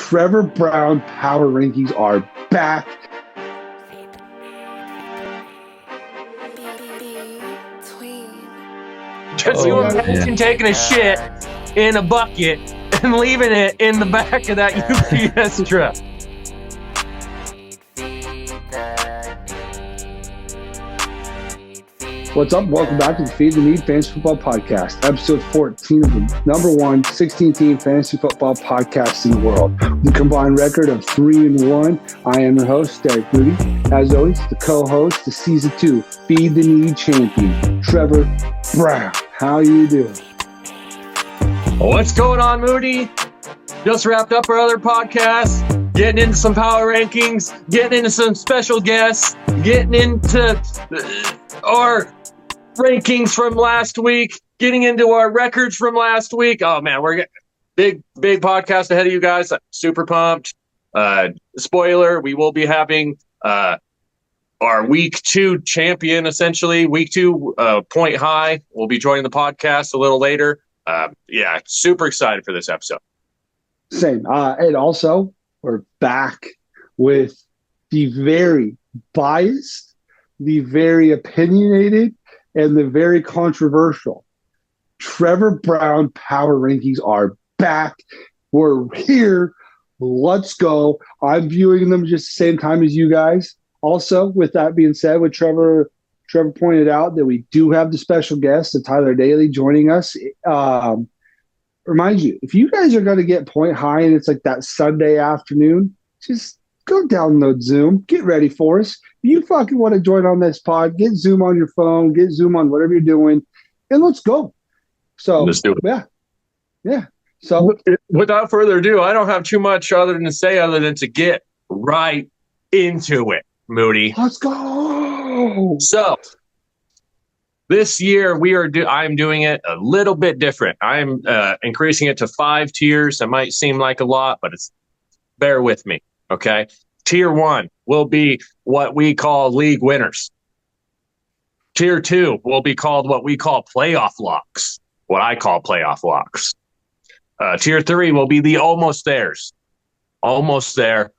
Trevor Brown power rankings are back. Just you imagine taking a shit in a bucket and leaving it in the back of that UPS truck. What's up? Welcome back to the Feed the Need Fantasy Football Podcast, episode 14 of the number one 16-team fantasy football podcast in the world. With a combined record of 3-1, I am your host, Derek Moody. As always, the co-host, the Season 2 Feed the Need champion, Trevor Brown. How you doing? What's going on, Moody? Just wrapped up our other podcast, getting into some power rankings, getting into some special guests, getting into our rankings from last week, getting into our records from last week. Oh man, we're getting big podcast ahead of you guys. I'm super pumped. Spoiler, we will be having our week 2 champion, essentially week 2 point high. We'll be joining the podcast a little later. Yeah, super excited for this episode. Same. And also, we're back with the very biased, the very opinionated, and the very controversial Trevor Brown power rankings are back. We're here. Let's go. I'm viewing them just the same time as you guys. Also, with that being said, with Trevor pointed out that we do have the special guest, Tyler Daly, joining us. Remind you, if you guys are going to get point high and it's like that Sunday afternoon, just go download Zoom. Get ready for us. If you fucking want to join on this pod, get Zoom on your phone, get Zoom on whatever you're doing, and let's go. So, let's do it. Yeah. So, without further ado, I don't have too much other than to get right into it, Moody. Let's go. So, this year I'm doing it a little bit different. I'm increasing it to 5 tiers. It might seem like a lot, but bear with me. Okay. Tier 1 will be what we call league winners. Tier 2 will be called what we call playoff locks. What I call playoff locks. Tier 3 will be the almost theirs. Almost there.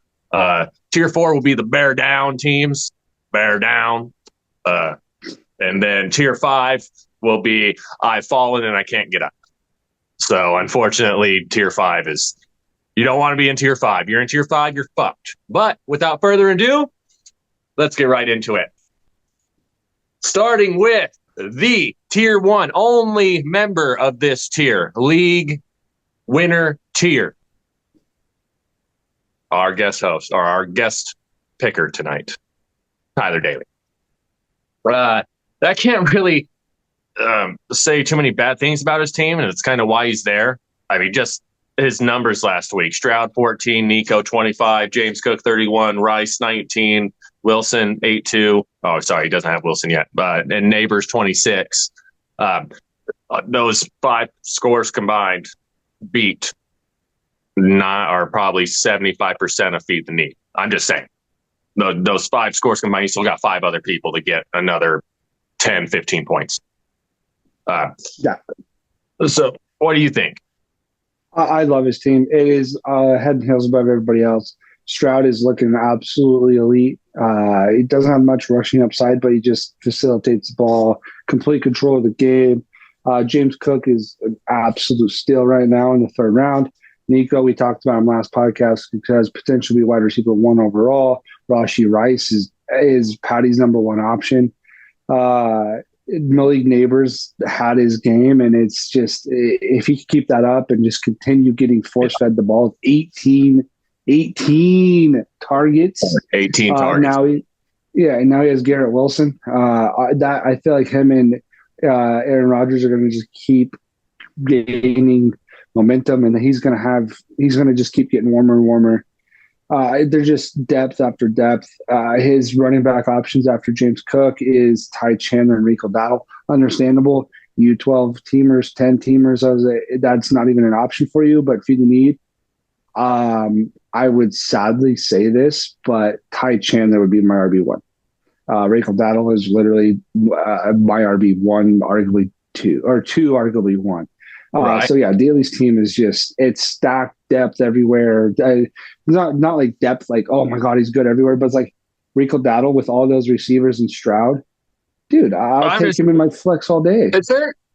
Tier 4 will be the bear down teams. Bear down. And then tier 5 will be I've fallen and I can't get up. So unfortunately, tier 5 is, you don't want to be in tier 5. You're in tier 5, you're fucked. But without further ado, let's get right into it. Starting with the tier 1, only member of this tier, league winner tier. Our guest host, or our guest picker tonight, Tyler Daly. I can't really say too many bad things about his team, and it's kind of why he's there. I mean, just his numbers last week. Stroud 14, Nico 25, James Cook 31, Rice 19, Wilson 8-2. Oh, sorry, he doesn't have Wilson yet. And Neighbors 26. Those 5 scores combined beat probably 75% of Feed the Need. I'm just saying. Those 5 scores combined, you still got 5 other people to get another 10, 15 points. Yeah. So what do you think? I love his team. It is head and heels above everybody else. Stroud is looking absolutely elite. He doesn't have much rushing upside, but he just facilitates the ball, complete control of the game. James Cook is an absolute steal right now in the 3rd round. Nico, we talked about him last podcast because potentially wide receiver 1 overall. Rashee Rice is Patty's number 1 option. Malik Neighbors had his game, and it's just, if he can keep that up and just continue getting force-fed the ball, 18 targets. 18 targets. Now he has Garrett Wilson. I feel like him and Aaron Rodgers are going to just keep gaining momentum, and he's going to just keep getting warmer and warmer. They're just depth after depth. His running back options after James Cook is Ty Chandler and Rico Battle. Understandable. You 12 teamers, 10 teamers, that's not even an option for you, but Feed the Need. I would sadly say this, but Ty Chandler would be my RB1. Rico Battle is literally my RB1, arguably 2, or 2, arguably 1. Right. So yeah, Daly's team is it's stacked depth everywhere. Not like depth, like, oh my God, he's good everywhere, but it's like Rico Dowdle with all those receivers and Stroud. Dude, I'll I'm take just him in my flex all day.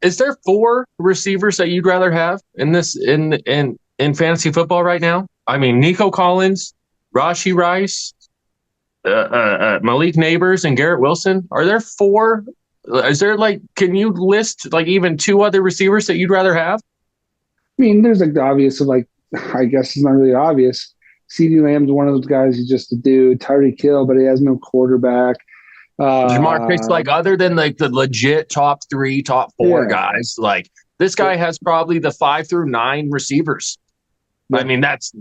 is there four receivers that you'd rather have in this in fantasy football right now? I mean, Nico Collins, Rashi Rice, Malik Neighbors, and Garrett Wilson. Are there four? Is there like? Can you list like even two other receivers that you'd rather have? I mean, there's like the obvious of like, I guess it's not really obvious. CeeDee Lamb's one of those guys. He's just a dude. Tyreek Hill, but he has no quarterback. Jamar Chase, Uh, like other than like the legit top three, top four yeah, guys, like this guy has probably the 5 through 9 receivers. I yep. mean, that's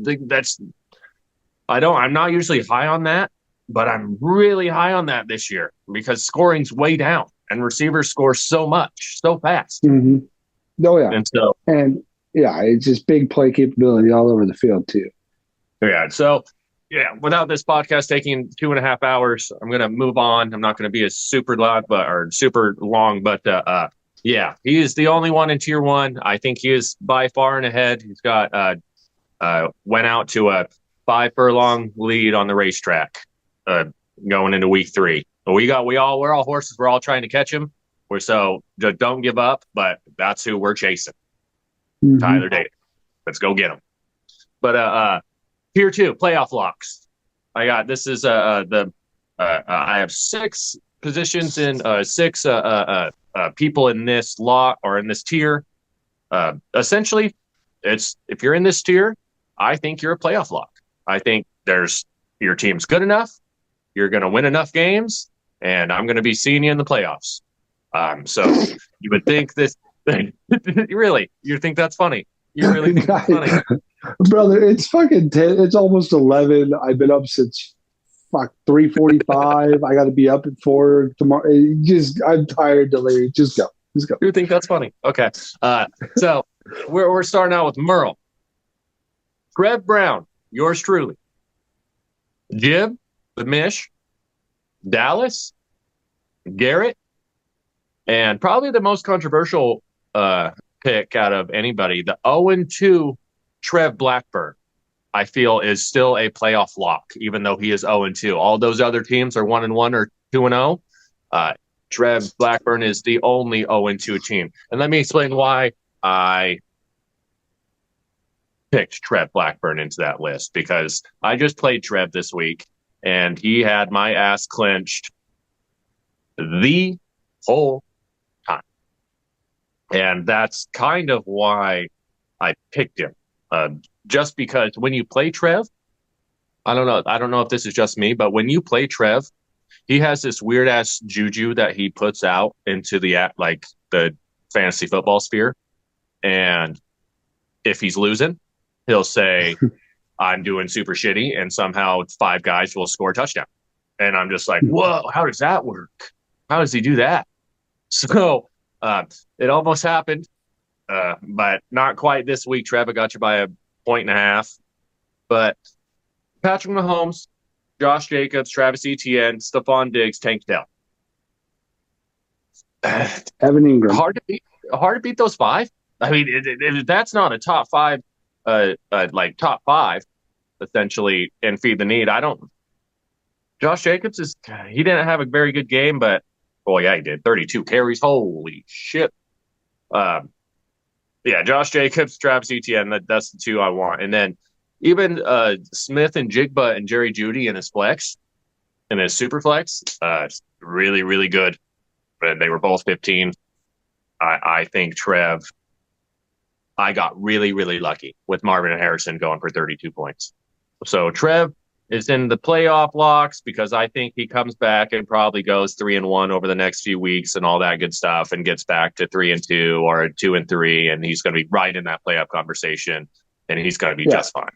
I'm not usually high on that, but I'm really high on that this year because scoring's way down and receivers score so much, so fast. Mm-hmm. Oh yeah, And so and yeah, it's just big play capability all over the field too. yeah, so yeah, without this podcast taking 2.5 hours, I'm gonna move on. I'm not gonna be as super loud but or super long, but yeah, he is the only one in tier one. I think he is by far and ahead. He's got went out to a 5 furlong lead on the racetrack uh, going into week 3. We're all horses. We're all trying to catch him. So just don't give up. But that's who we're chasing. Mm-hmm. Tyler Davis. Let's go get him. But tier 2 playoff locks. I got this is the I have 6 positions in 6 people in this lot or in this tier. Essentially, it's if you're in this tier, I think you're a playoff lock. I think your team's good enough, you're going to win enough games, and I'm going to be seeing you in the playoffs. So you would think this. Really, you think that's funny? You really think that's funny? Brother, it's fucking 10. It's almost 11. I've been up since 3:45. I got to be up at 4 tomorrow. I'm tired, Delirious. Just go. You think that's funny? Okay. So we're starting out with Merle, Trev Brown, yours truly, Jib, the Mish, Dallas, Garrett, and probably the most controversial pick out of anybody, the 0-2 Trev Blackburn. I feel is still a playoff lock, even though he is 0-2. All those other teams are 1-1 or 2-0. Trev Blackburn is the only 0-2 team. And let me explain why I picked Trev Blackburn into that list, because I just played Trev this week and he had my ass clenched the whole time. And that's kind of why I picked him. Just because when you play Trev, I don't know if this is just me, but when you play Trev, he has this weird ass juju that he puts out into the fantasy football sphere. And if he's losing, he'll say, I'm doing super shitty, and somehow 5 guys will score a touchdown. And I'm just like, whoa, how does that work? How does he do that? So it almost happened, but not quite this week. Trevor got you by 1.5. But Patrick Mahomes, Josh Jacobs, Travis Etienne, Stephon Diggs, Tank Dell. Evan Ingram. Hard to beat those 5. I mean, that's not a top 5, like top 5, essentially, and feed the need. Josh Jacobs he didn't have a very good game, but yeah, he did 32 carries. Holy shit. Yeah, Josh Jacobs, Travis Etienne, that's the 2 I want. And then even Smith and Jigba and Jerry Jeudy in his flex, in his super flex, really, really good. But they were both 15. I think Trev, I got really, really lucky with Marvin and Harrison going for 32 points. So Trev is in the playoff locks because I think he comes back and probably goes 3-1 over the next few weeks and all that good stuff and gets back to 3-2 or 2-3, and he's going to be right in that playoff conversation, and he's going to be just fine.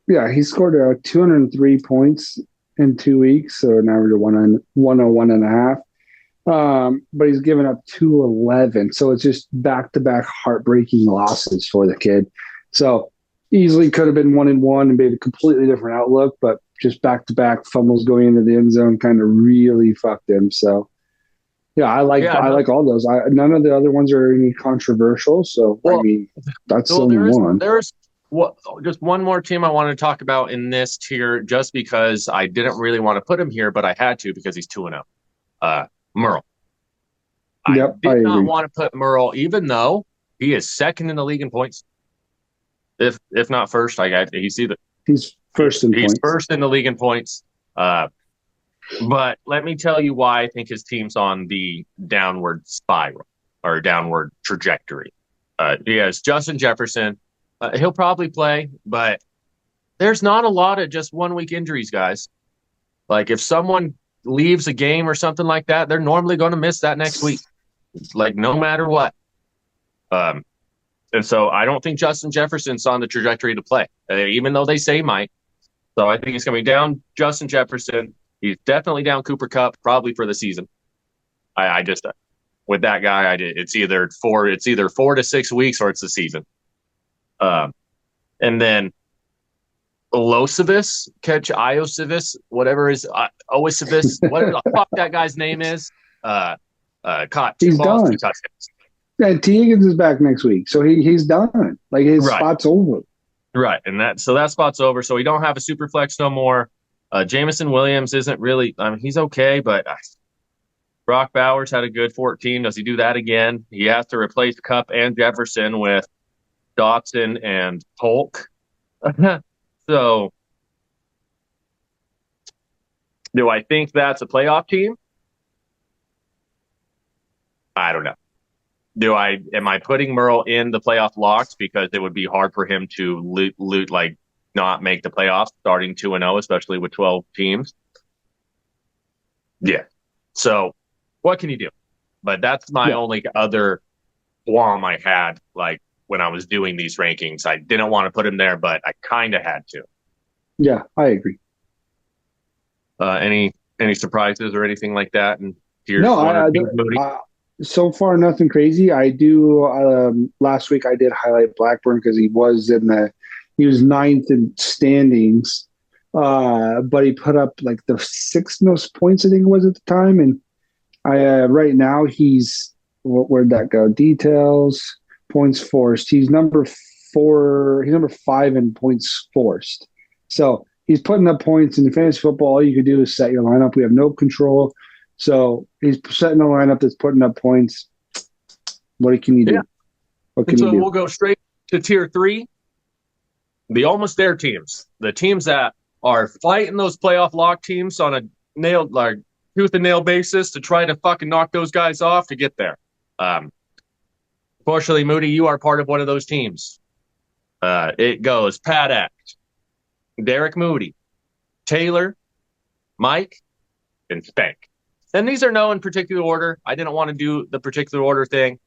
Yeah, he scored 203 points in 2 weeks, so an average of 101.5. But he's given up 211, so it's just back-to-back heartbreaking losses for the kid. So easily could have been 1-1 and made a completely different outlook, but just back-to-back fumbles going into the end zone kind of really fucked him. So yeah, I like all those. None of the other ones are any controversial, so I mean that's the only one. Just one more team I want to talk about in this tier, just because I didn't really want to put him here, but I had to because he's 2-0. Merle. I Yep, I did not agree. want to put Merle, even though he is second in the league in points. If not first, He's first in he's points. first in the league in points. Uh, but let me tell you why I think his team's on the downward spiral or downward trajectory. He has Justin Jefferson. He'll probably play, but there's not a lot of just 1 week injuries, guys. Like if someone leaves a game or something like that, they're normally going to miss that next week, like no matter what. Um, and so I don't think Justin Jefferson's on the trajectory to play, even though they say he might. So I think he's going to be down Justin Jefferson. He's definitely down Cooper Kupp, probably for the season. I just with that guy, it's either 4 to 6 weeks or it's the season. And then Losivis, catch Iosivis, whatever is Oisivis, whatever the fuck that guy's name is. Caught two He's balls, two done. touchdowns. Yeah, T. Higgins is back next week, so he's done. Like his Right, spot's over. right, and that spot's over. So we don't have a super flex no more. Jameson Williams isn't really. I mean, he's okay, but Brock Bowers had a good 14. Does he do that again? He has to replace Cup and Jefferson with Dotson and Polk. So, do I think that's a playoff team? I don't know. Am I putting Merle in the playoff locks because it would be hard for him to like not make the playoffs starting 2-0, especially with 12 teams? Yeah. So what can you do? But that's my Yeah, only other qualm I had, like when I was doing these rankings. I didn't want to put him there, but I kind of had to. yeah, I agree. Any surprises or anything like that? And No, here's one or two, Moody. so far nothing crazy. I do. Last week I did highlight Blackburn because he was ninth in standings, but he put up like the sixth most points I think it was at the time, and I right now where'd that go? Details, points forced. He's number 4. He's number 5 in points forced. So he's putting up points in fantasy football. All you can do is set your lineup. We have no control. So he's setting a lineup that's putting up points. What can you do? Yeah. What And can you so do? we'll go straight to tier 3, the almost there teams, the teams that are fighting those playoff lock teams on a like tooth and nail basis to try to fucking knock those guys off to get there. Fortunately, Moody, you are part of one of those teams. It goes Pat Act, Derek Moody, Taylor, Mike, and Spank. And these are no in particular order. I didn't want to do the particular order thing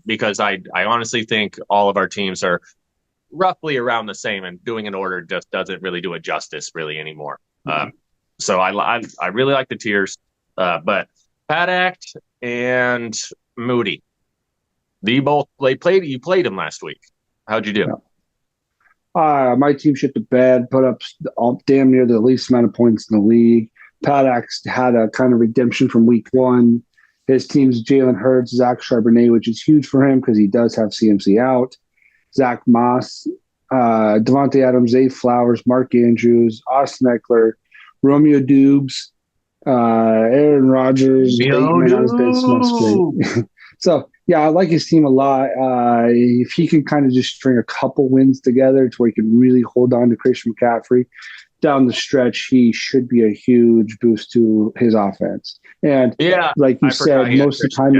because I honestly think all of our teams are roughly around the same, and doing an order just doesn't really do it justice really anymore. So I really like the tiers, but Pat Act and Moody, you played them last week. How'd you do? My team shit the bed, put up damn near the least amount of points in the league. Paddock's had a kind of redemption from week 1. His team's Jalen Hurts, Zach Charbonnet, which is huge for him because he does have CMC out. Zach Moss, Devontae Adams, Zay Flowers, Mark Andrews, Austin Eckler, Romeo Dubes, Aaron Rodgers, Bateman on his bench smells great. So yeah, I like his team a lot. If he can kind of just string a couple wins together to where he can really hold on to Christian McCaffrey down the stretch, he should be a huge boost to his offense. And yeah, like you said, most of the time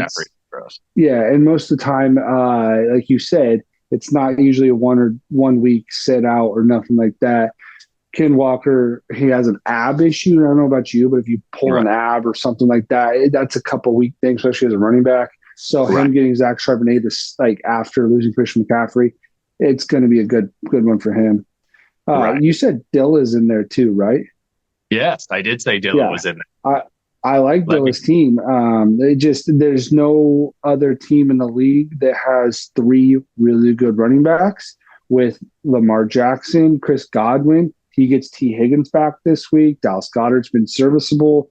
and most of the time, like you said, it's not usually a 1 week sit out or nothing like that. Ken Walker, he has an ab issue. I don't know about you, but if you pull an ab or something like that, that's a couple week thing, especially as a running back. So him getting Zach Charbonnet this after losing Christian McCaffrey, it's going to be a good one for him. You said Dilla's in there too, right? Yes, I did say Dilla was in there. I like Dilla's team. There's no other team in the league that has 3 really good running backs with Lamar Jackson, Chris Godwin. He gets T. Higgins back this week. Dallas Goedert's been serviceable.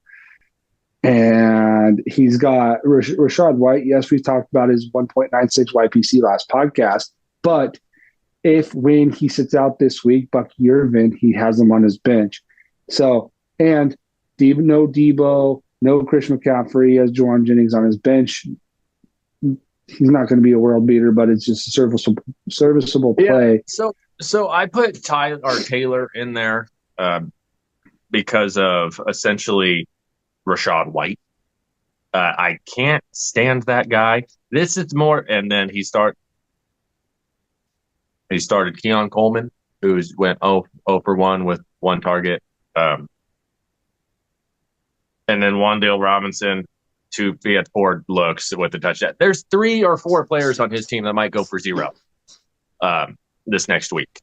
And he's got Rachaad White. Yes, we've talked about his 1.96 YPC last podcast, but if when he sits out this week, Bucky Irvin, he has him on his bench. So, and no Debo, no Chris McCaffrey, as Juwan Jennings on his bench. He's not going to be a world beater, but it's just a serviceable play. Yeah, so I put Taylor in there because of essentially Rashad White. I can't stand that guy. This is more, and then he started Keon Coleman, who's went 0 for 1 with 1 target. And then Wan'Dale Robinson, he had 4 looks with the touchdown. There's 3 or 4 players on his team that might go for 0 this next week.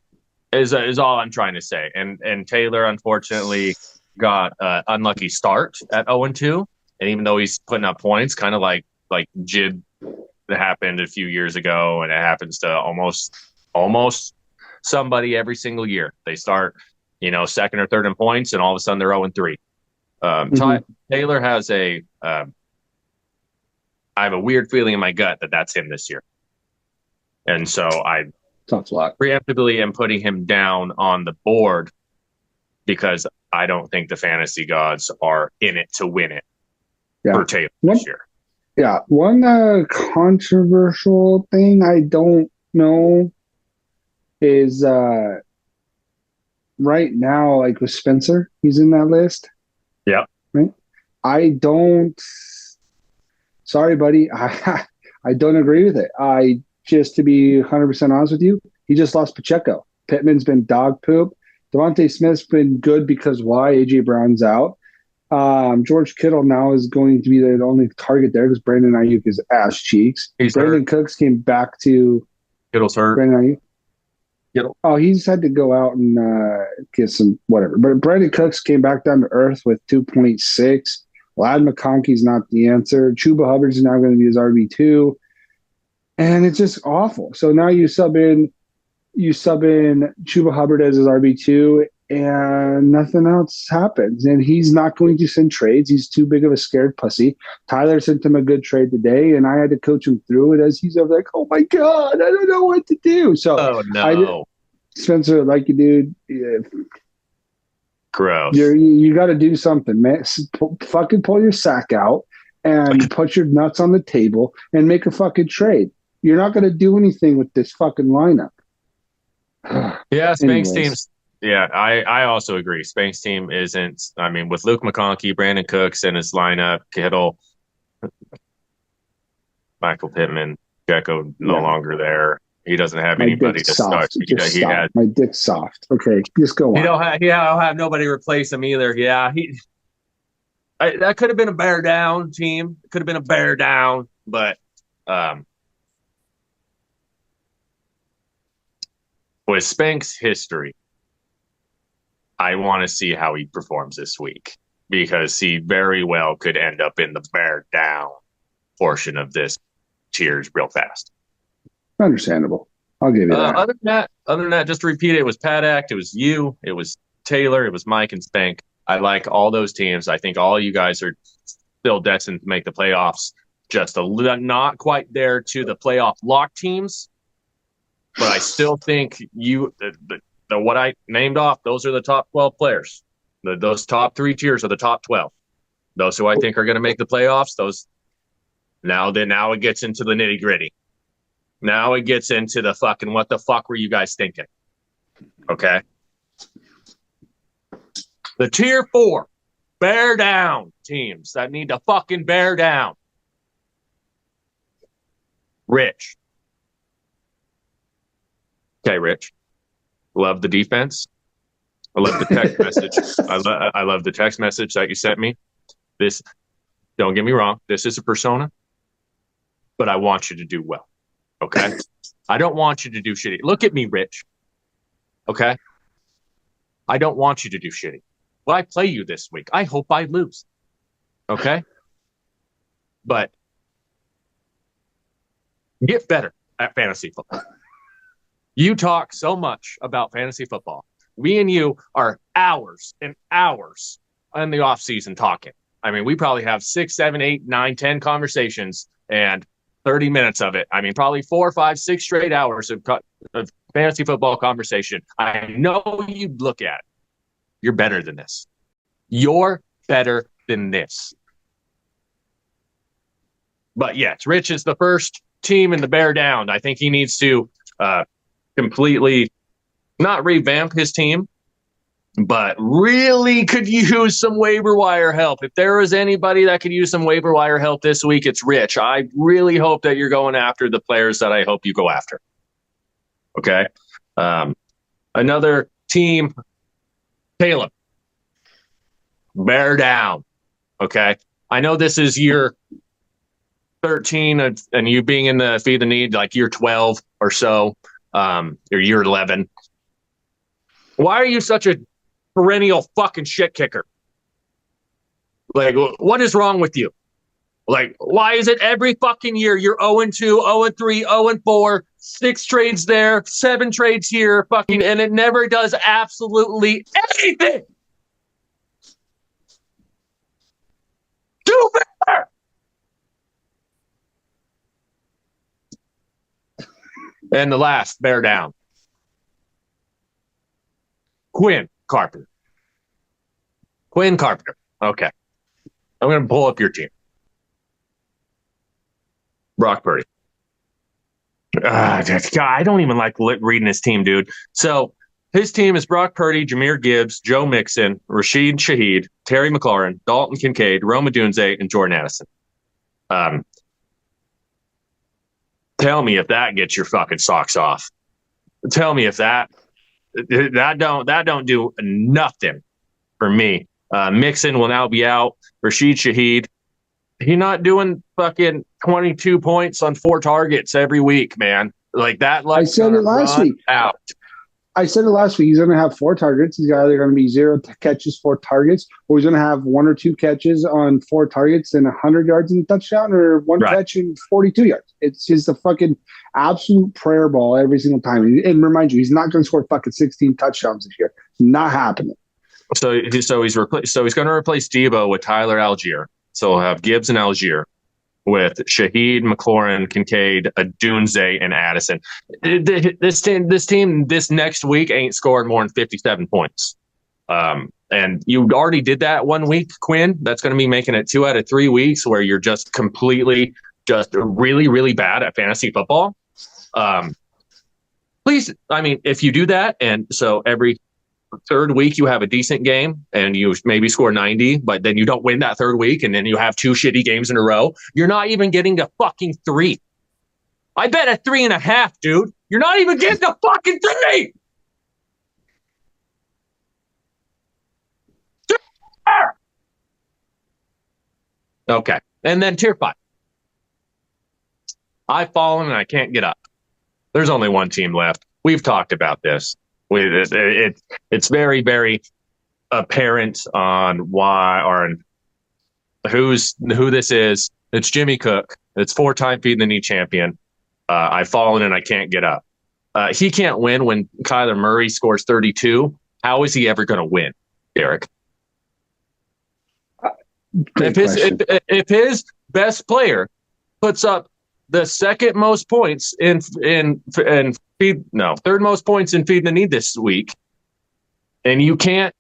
Is all I'm trying to say. And Taylor, unfortunately, got an unlucky start at 0-2. And even though he's putting up points, kind of like Jib that happened a few years ago, and it happens to almost somebody every single year. They start, second or third in points, and all of a sudden they're 0-3. Taylor has I have a weird feeling in my gut that that's him this year. And so I preemptively am putting him down on the board because I don't think the fantasy gods are in it to win it for Taylor this year. Yeah. One controversial thing I don't know is right now, like with Spencer, he's in that list. Yeah. Right? Sorry, buddy. I don't agree with it. To be 100% honest with you, he just lost Pacheco. Pittman's been dog poop. Devontae Smith's been good because why? A.J. Brown's out. George Kittle now is going to be the only target there because Brandon Ayuk is ass cheeks. Brandon Cooks came back to Kittle's hurt. Brandon Ayuk. Kittle. Oh, he's had to go out and get some whatever. But Brandon Cooks came back down to earth with 2.6. Lad McConkey's not the answer. Chuba Hubbard's now going to be his RB2. And it's just awful. So now you sub in Chuba Hubbard as his RB2, and nothing else happens. And he's not going to send trades. He's too big of a scared pussy. Tyler sent him a good trade today, and I had to coach him through it as he's over like, oh my God, I don't know what to do. So, Spencer, like you, dude, gross. You got to do something, man. Fucking pull your sack out and put your nuts on the table and make a fucking trade. You're not going to do anything with this fucking lineup. Yeah, Spank's team's. Yeah, I also agree. Spank's team isn't. I mean, with Luke McConkey, Brandon Cooks in his lineup, Kittle, Michael Pittman, Gecko no longer there. He doesn't have anybody to start. My dick's soft. Okay, just go on. I don't have nobody to replace him either. Yeah, that could have been a bear down team. It could have been a bear down, but with Spank's history, I want to see how he performs this week because he very well could end up in the bear down portion of this tiers real fast. Understandable. I'll give you that. Other than that, just to repeat it was Pat Act, it was you, it was Taylor, it was Mike and Spank. I like all those teams. I think all you guys are still destined to make the playoffs. Just not quite there to the playoff lock teams. But I still think what I named off, those are the top 12 players. Those top 3 tiers are the top 12. Those who I think are going to make the playoffs, now it gets into the nitty gritty. Now it gets into the fucking what the fuck were you guys thinking? Okay. The tier 4, bear down teams that need to fucking bear down. Rich. Okay, Rich. Love the defense. I love the text message. I love the text message that you sent me. This, don't get me wrong, this is a persona, but I want you to do well. Okay? I don't want you to do shitty. Look at me, Rich. Okay? I don't want you to do shitty. Well, I play you this week. I hope I lose. Okay? But get better at fantasy football. You talk so much about fantasy football. We and you are hours and hours in the off season talking. I mean, we probably have 6, 7, 8, 9, 10 conversations and 30 minutes of it. I mean, probably 4, 5, 6 straight hours of of fantasy football conversation, I know you'd look at it. You're better than this. You're better than this. But yes, Rich is the first team in the bear down. I think he needs to completely not revamp his team, but really could use some waiver wire help. If there is anybody that could use some waiver wire help this week, it's Rich. I really hope that you're going after the players that I hope you go after. Okay. Another team, Caleb, bear down. Okay. I know this is year 13 and you being in the feed the need, like year 12 or so, or year 11. Why are you such a perennial fucking shit kicker? Like, what is wrong with you? Like, why is it every fucking year you're 0-2, 0-3, 0-4, 6 trades there, 7 trades here, fucking, and it never does absolutely anything? Do better! And the last, bear down. Quinn Carpenter. Okay. I'm going to pull up your team. Brock Purdy. God, I don't even like reading his team, dude. So his team is Brock Purdy, Jahmyr Gibbs, Joe Mixon, Rashid Shaheed, Terry McLaurin, Dalton Kincaid, Rome Odunze, and Jordan Addison. Tell me if that gets your fucking socks off. Tell me if that don't do nothing for me. Mixon will now be out. Rashid Shaheed, he not doing fucking 22 points on 4 targets every week, man. Like that. I said it last week. Out. I said it last week. He's going to have 4 targets. He's either going to be 0 catches, 4 targets, or he's going to have 1 or 2 catches on 4 targets and 100 yards in the touchdown, or 1 catch and 42 yards. It's just a fucking absolute prayer ball every single time. And remind you, he's not going to score fucking 16 touchdowns this year. Not happening. So he's going to replace Debo with Tyler Algier. So we'll have Gibbs and Algier with Shaheed, McLaurin, Kincaid, Odunze, and Addison. This team this next week ain't scoring more than 57 points. And you already did that 1 week, Quinn. That's going to be making it 2 out of 3 weeks where you're just completely just really, really bad at fantasy football. Please, I mean, if you do that, and so every third week you have a decent game and you maybe score 90, but then you don't win that third week and then you have 2 shitty games in a row, you're not even getting to fucking 3. I bet at 3.5, dude. You're not even getting to fucking 3. Okay. And then tier 5. I've fallen and I can't get up. There's only one team left. We've talked about this. It's very, very apparent on why or on who this is. It's Jimmy Cook. It's 4-time feed the knee champion. I've fallen and I can't get up. He can't win when Kyler Murray scores 32. How is he ever going to win, Derek? If his best player puts up the second most points third most points in feed the need this week, and you can't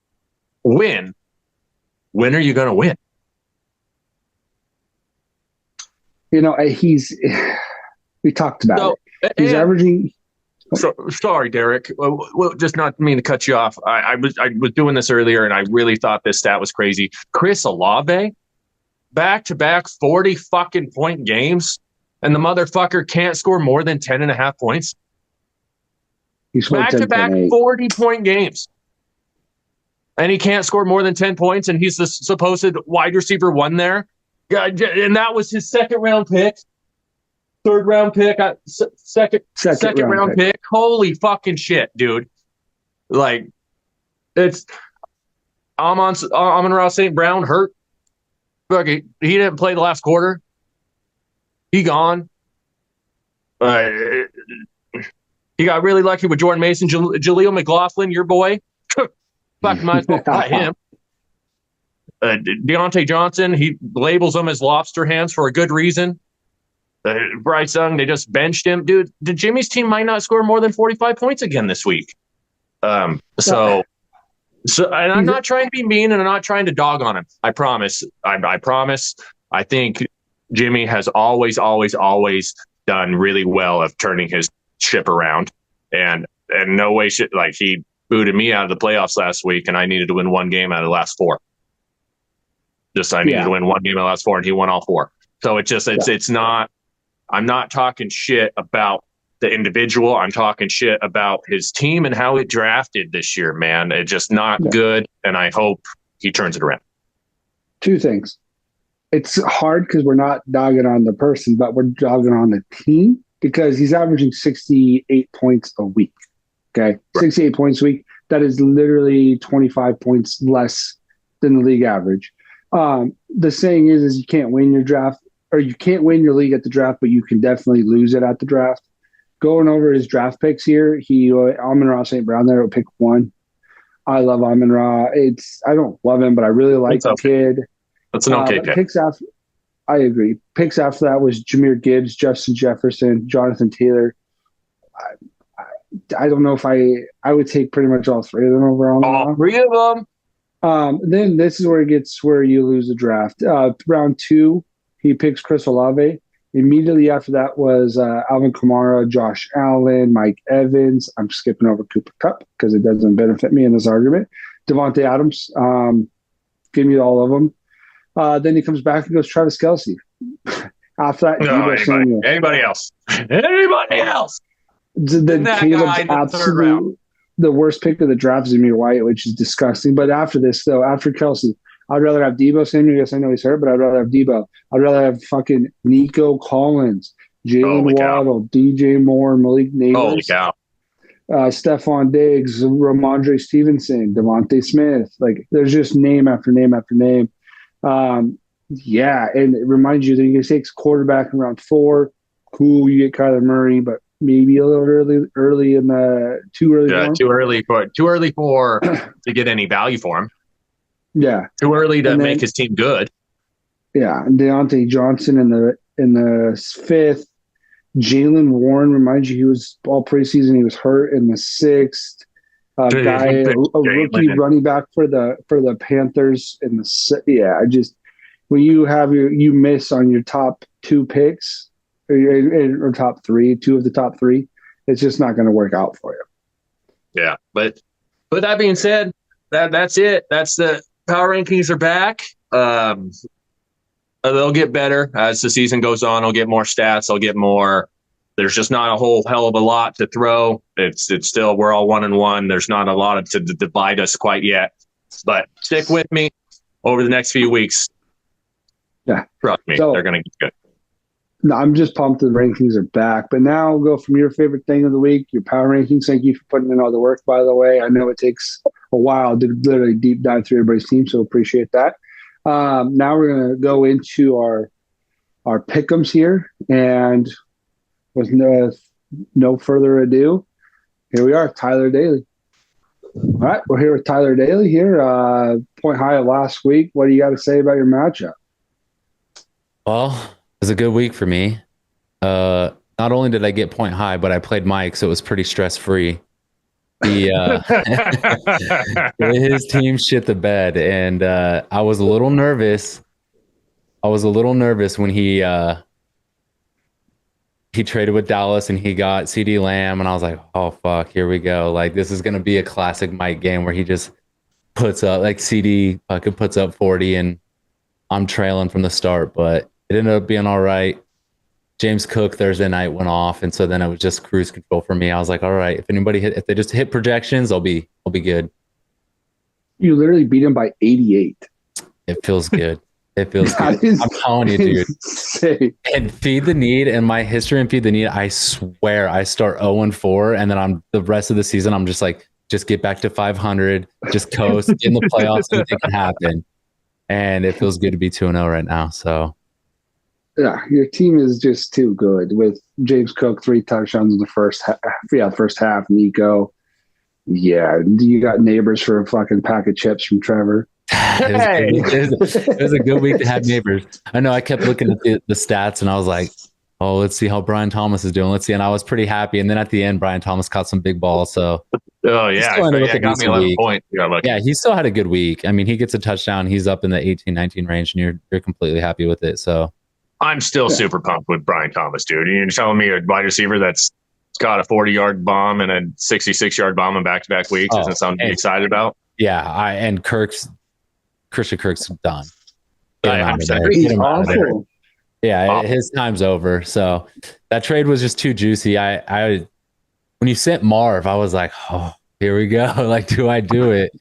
win, when are you going to win? You know, we talked about it. He's averaging. So, sorry, Derek. Well, just not mean to cut you off. I was doing this earlier, and I really thought this stat was crazy. Chris Olave, back-to-back 40 fucking point games, and the motherfucker can't score more than 10.5 points. Back-to-back 40-point games. And he can't score more than 10 points, and he's the supposed wide receiver 1 there. And that was his second-round pick. Third-round pick. Second round pick. Holy fucking shit, dude. Like, it's Amon-Ra St. Brown hurt. Look, he didn't play the last quarter. He gone. He got really lucky with Jordan Mason. Jaleel McLaughlin, your boy. Fuck, might as well cut him. Deontay Johnson, he labels them as lobster hands for a good reason. Bryce Young, they just benched him. Dude, Jimmy's team might not score more than 45 points again this week. So and I'm not trying to be mean, and I'm not trying to dog on him. I promise. I promise. I think Jimmy has always done really well of turning his ship around, and no way should like he booted me out of the playoffs last week, and I needed to win one game out of the last four. I needed to win one game out of the last four, and he won all four. So it's not. I'm not talking shit about the individual. I'm talking shit about his team and how it drafted this year, man. It's just not good, and I hope he turns it around. Two things. It's hard because we're not dogging on the person, but we're dogging on the team because he's averaging 68 points a week. Okay. Right. 68 points a week. That is literally 25 points less than the league average. The saying is you can't win your draft, or you can't win your league at the draft, but you can definitely lose it at the draft. Going over his draft picks here, Amon-Ra St. Brown there will pick 1. I love Amon-Ra. I don't love him, but I really like the kid. That's an okay pick. I agree. Picks after that was Jahmyr Gibbs, Justin Jefferson, Jonathan Taylor. I don't know if I would take pretty much all three of them over on. All three of them. Then this is where it gets where you lose the draft. Round 2, he picks Chris Olave. Immediately after that was Alvin Kamara, Josh Allen, Mike Evans. I'm skipping over Cooper Kupp because it doesn't benefit me in this argument. Devontae Adams. Give me all of them. Then he comes back and goes Travis Kelce. After that, anybody else? Anybody else? Then Caleb's absolutely the worst pick of the draft is Zamir White, which is disgusting. But after this, though, after Kelce, I'd rather have Debo Samuel. Yes, I know he's hurt, but I'd rather have Debo. I'd rather have fucking Nico Collins, Jalen Waddle, DJ Moore, Malik Nabers. Holy cow. Stephon Diggs, Ramondre Stevenson, Devontae Smith. Like, there's just name after name after name. And it reminds you that you can take quarterback in round 4. Cool, you get Kyler Murray, but maybe a little early in the too early. Yeah, too early for to get any value for him. Yeah, too early to make his team good. Yeah, Deontay Johnson in the 5th. Jaylen Warren, reminds you, he was all preseason. He was hurt in the 6th. A rookie running back for the Panthers in the when you miss on your top 2 picks or top 3, 2 of the top 3, it's just not going to work out for you. Yeah, but that being said, that's it. That's the power rankings are back. They'll get better as the season goes on. I'll get more stats. I'll get more. There's just not a whole hell of a lot to throw. It's still, we're all 1-1. There's not a lot to divide us quite yet. But stick with me over the next few weeks. Yeah. Trust me, they're going to get good. No, I'm just pumped the rankings are back. But now we'll go from your favorite thing of the week, your power rankings. Thank you for putting in all the work, by the way. I know it takes a while to literally deep dive through everybody's team, so appreciate that. Now we're going to go into our PickEms here, and with no further ado, here we are, Tyler Daly. All right, we're here with Tyler Daly here. Point high of last week. What do you got to say about your matchup? Well, it was a good week for me. Not only did I get point high, but I played Mike, so it was pretty stress-free. His team shit the bed, and I was a little nervous. When he traded with Dallas and he got CeeDee Lamb, and I was like, oh fuck, here we go. Like, this is gonna be a classic Mike game where he just puts up, like, CeeDee fucking puts up 40 and I'm trailing from the start, but it ended up being all right. James Cook Thursday night went off, and so then it was just cruise control for me. I was like, all right, if they just hit projections, I'll be good. You literally beat him by 88. It feels good. It feels good. I'm telling you, dude. Insane. And Feed the Need, and my history in Feed the Need, I swear I start 0-4, and then the rest of the season, I'm just like, just get back to 500, just coast, get in the playoffs, anything can happen. And it feels good to be 2-0 right now. So. Yeah, your team is just too good with James Cook, 3 touchdowns in the first half. Nico. Yeah, you got neighbors for a fucking pack of chips from Trevor. It was a good week to have neighbors. I know I kept looking at the stats and I was like, oh, let's see how Brian Thomas is doing. Let's see. And I was pretty happy. And then at the end, Brian Thomas caught some big balls. So Oh he yeah, still ended with yeah, a got me decent 11 week. points. You got lucky. Yeah, he still had a good week. I mean, he gets a touchdown. He's up in the 18-19 range, and you're completely happy with it. So I'm still super pumped with Brian Thomas, dude. You're telling me a wide receiver that's got a 40-yard bomb and a 66-yard bomb in back-to-back weeks isn't something to be excited about? Yeah, and Christian Kirk's done. Get him out of there. He's Get him out of there. awful. Yeah, his time's over. So that trade was just too juicy. I when you sent Marv, I was like, oh, here we go. Like, do I do it?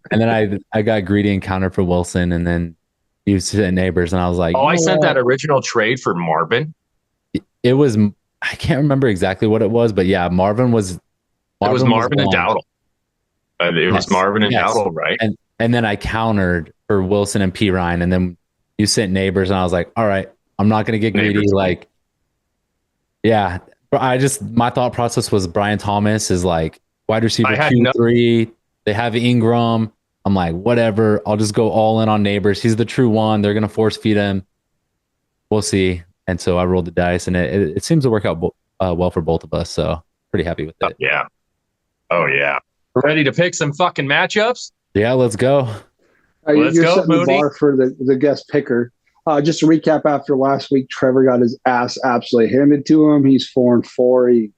And then I got greedy and countered for Wilson, and then you sent Neighbors, and I was like, I sent that original trade for Marvin. It was, I can't remember exactly what it was, but yeah, Marvin was. It was Marvin and gone. Dowdle. It was Marvin and Dowdle, right? And then I countered for Wilson and P. Ryan, and then you sent Neighbors, and I was like, all right, I'm not going to get greedy. Neighbors. Like, yeah, my thought process was Brian Thomas is like wide receiver Q3. They have Ingram. I'm like, whatever. I'll just go all in on Neighbors. He's the true one. They're going to force feed him. We'll see. And so I rolled the dice, and it seems to work out well for both of us. So pretty happy with it. Yeah. Oh, yeah. Ready to pick some fucking matchups? Yeah, let's go. You're setting the bar for the guest picker. Just to recap, after last week, Trevor got his ass absolutely handed to him. He's 4-4. He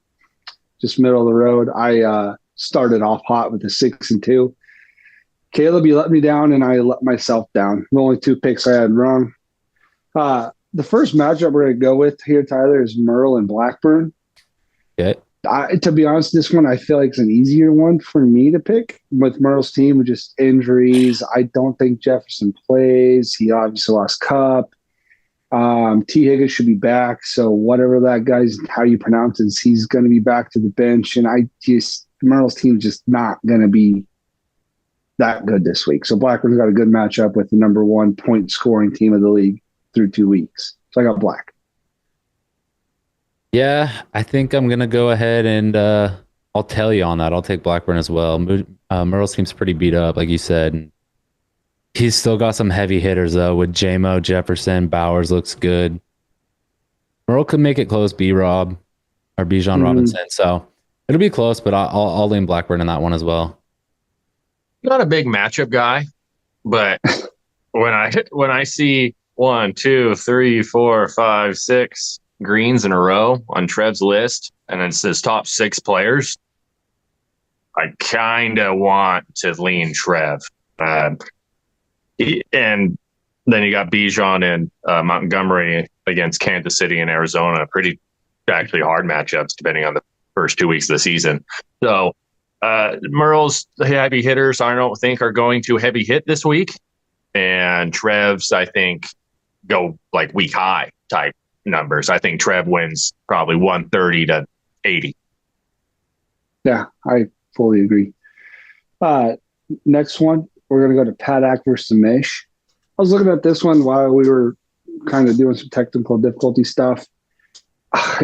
just middle of the road. I started off hot with a 6-2. Caleb, you let me down, and I let myself down. The only two picks I had wrong. The first matchup we're going to go with here, Tyler, is Merle and Blackburn. Okay. To be honest, this one I feel like is an easier one for me to pick with Merle's team with just injuries. I don't think Jefferson plays. He obviously lost Cup. T. Higgins should be back. So whatever that guy's, how you pronounce it, he's going to be back to the bench. And Merle's team is just not going to be that good this week. So Blackburn's got a good matchup with the number one point scoring team of the league through 2 weeks. So I got Black. Yeah, I think I'm going to go ahead and I'll tell you on that. I'll take Blackburn as well. Merle's team's pretty beat up, like you said. He's still got some heavy hitters, though, with J-Mo, Jefferson, Bowers looks good. Merle could make it close, B-Rob or Bijan Robinson. So it'll be close, but I'll lean Blackburn in that one as well. Not a big matchup guy, but when I see 1, 2, 3, 4, 5, 6 greens in a row on Trev's list, and it says top 6 players, I kind of want to lean Trev. And then you got Bijan and Montgomery against Kansas City and Arizona. Pretty actually hard matchups depending on the first 2 weeks of the season. So Merle's heavy hitters I don't think are going to heavy hit this week. And Trev's, I think, go like week high type numbers. I think Trev wins probably 130 to 80. Yeah, I fully agree. Next one, we're going to go to Padak versus Mish. I was looking at this one while we were kind of doing some technical difficulty stuff.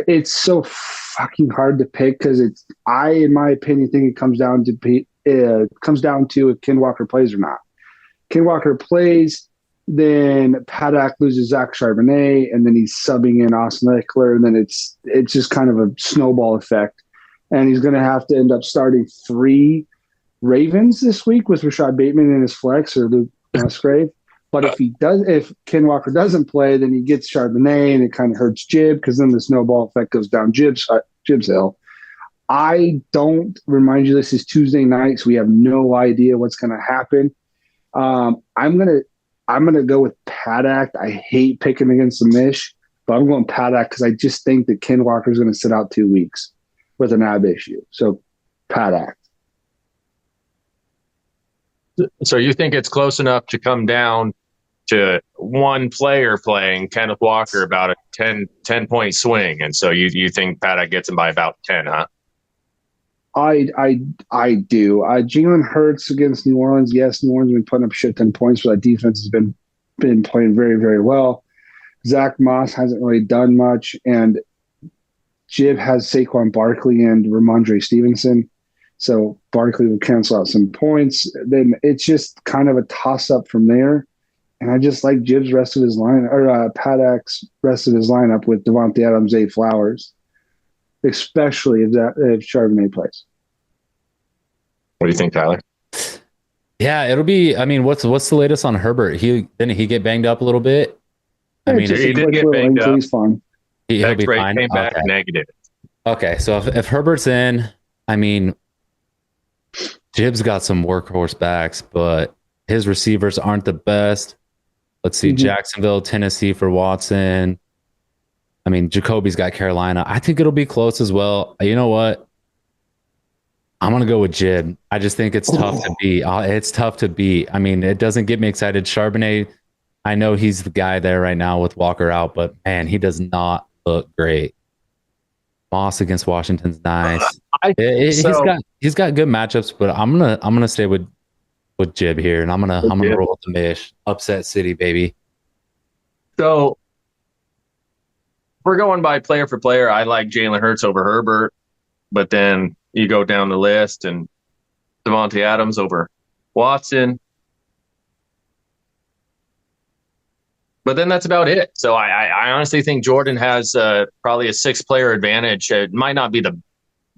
It's so fucking hard to pick because in my opinion, think it comes down to if Ken Walker plays or not. Ken Walker plays, then Padak loses Zach Charbonnet, and then he's subbing in Austin Eckler, and then it's just kind of a snowball effect. And he's going to have to end up starting 3 Ravens this week with Rashad Bateman in his flex or Luke Musgrave. But if Ken Walker doesn't play, then he gets Charbonnet, and it kind of hurts Jib because then the snowball effect goes down Jib's hill. I don't remind you this is Tuesday night, so we have no idea what's going to happen. I'm gonna go with Padak. I hate picking against the Mish, but I'm going Padak because I just think that Ken Walker is going to sit out 2 weeks with an ab issue. So Padak. So you think it's close enough to come down to one player playing Kenneth Walker about a 10 point swing, and so you think Padak gets him by about 10, huh? I do. Jalen Hurts against New Orleans. Yes, New Orleans has been putting up shit 10 points, but that defense has been playing very, very well. Zach Moss hasn't really done much, and Jib has Saquon Barkley and Ramondre Stevenson. So Barkley will cancel out some points. Then it's just kind of a toss-up from there. And I just like Jib's rest of his line, or Paddock's rest of his lineup with Devontae Adams, Zay Flowers, especially if Charbonnet plays. What do you think, Tyler? Yeah, it'll be. I mean, what's the latest on Herbert? Didn't he get banged up a little bit? I mean, he did get banged up. He's fine. He'll be fine. Came back negative. Okay, so if Herbert's in, I mean, Jib's got some workhorse backs, but his receivers aren't the best. Let's see, Jacksonville, Tennessee for Watson. I mean, Jacoby's got Carolina. I think it'll be close as well. You know what? I'm going to go with Jib. I just think it's tough to beat. It's tough to beat. I mean, it doesn't get me excited. Charbonnet, I know he's the guy there right now with Walker out, but man, he does not look great. Moss against Washington's nice. He's got good matchups, but I'm gonna stay with Jib here, and I'm gonna roll with the Mish. Upset City, baby. So we're going by player for player. I like Jalen Hurts over Herbert, but then you go down the list and Devontae Adams over Watson. But then that's about it. So I honestly think Jordan has probably a 6-player advantage. It might not be the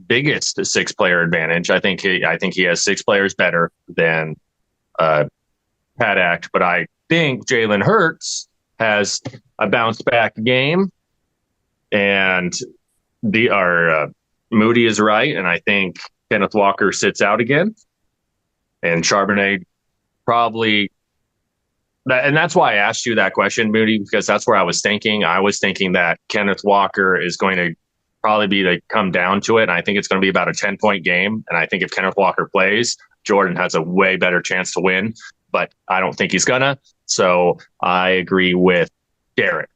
biggest 6-player advantage. I think he has 6 players better than Paddock, but I think Jalen Hurts has a bounce back game, and Moody is right, and I think Kenneth Walker sits out again, and Charbonnet probably. And that's why I asked you that question, Moody, because that's where I was thinking. I was thinking that Kenneth Walker is going to probably be to come down to it. And I think it's going to be about a 10-point game. And I think if Kenneth Walker plays, Jordan has a way better chance to win. But I don't think he's going to. So I agree with Derek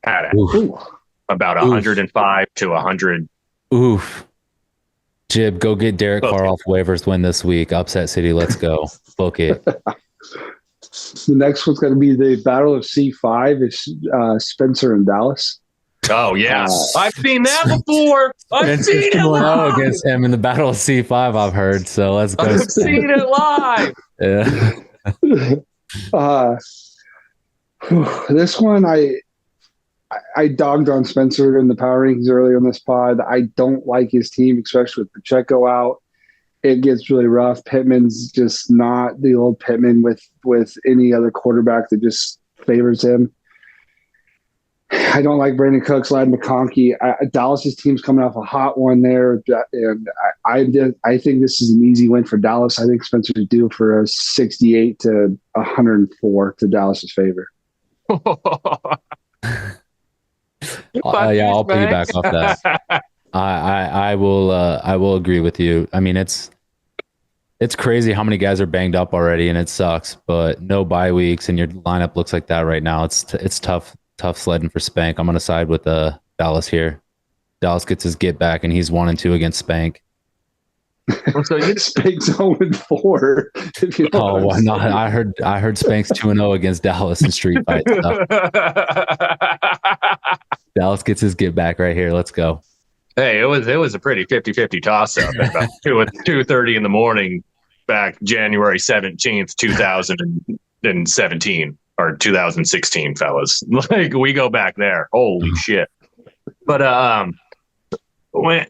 Paddock. About 105 to 100. Oof. Jib, go get Derek Carr off waivers win this week. Upset City, let's go. Book it. The next one's going to be the Battle of C5. It's Spencer and Dallas. Oh, yeah. I've seen that before. I've seen it live. Against him in the Battle of C5, I've heard. So let's go. I've seen it live. Yeah. This one, I dogged on Spencer in the power rankings earlier in this pod. I don't like his team, especially with Pacheco out. It gets really rough. Pittman's just not the old Pittman with any other quarterback that just favors him. I don't like Brandon Cooks, Lad McConkey. Dallas's team's coming off a hot one there, and I think this is an easy win for Dallas. I think Spencer's due for a 68 to 104 to Dallas's favor. Yeah, I'll piggyback off that. I will agree with you. I mean, it's crazy how many guys are banged up already, and it sucks. But no bye weeks, and your lineup looks like that right now. It's tough sledding for Spank. I'm gonna side with Dallas here. Dallas gets his get back, and he's 1-2 against Spank. So Spank's 0-4. Oh, why not? I heard Spank's 2-0 against Dallas in street fight stuff. Dallas gets his get back right here. Let's go. Hey, it was a pretty 50-50 toss-up at about 2:30 in the morning back January 17th, 2017 or 2016, fellas. Like, we go back there. Holy shit. But when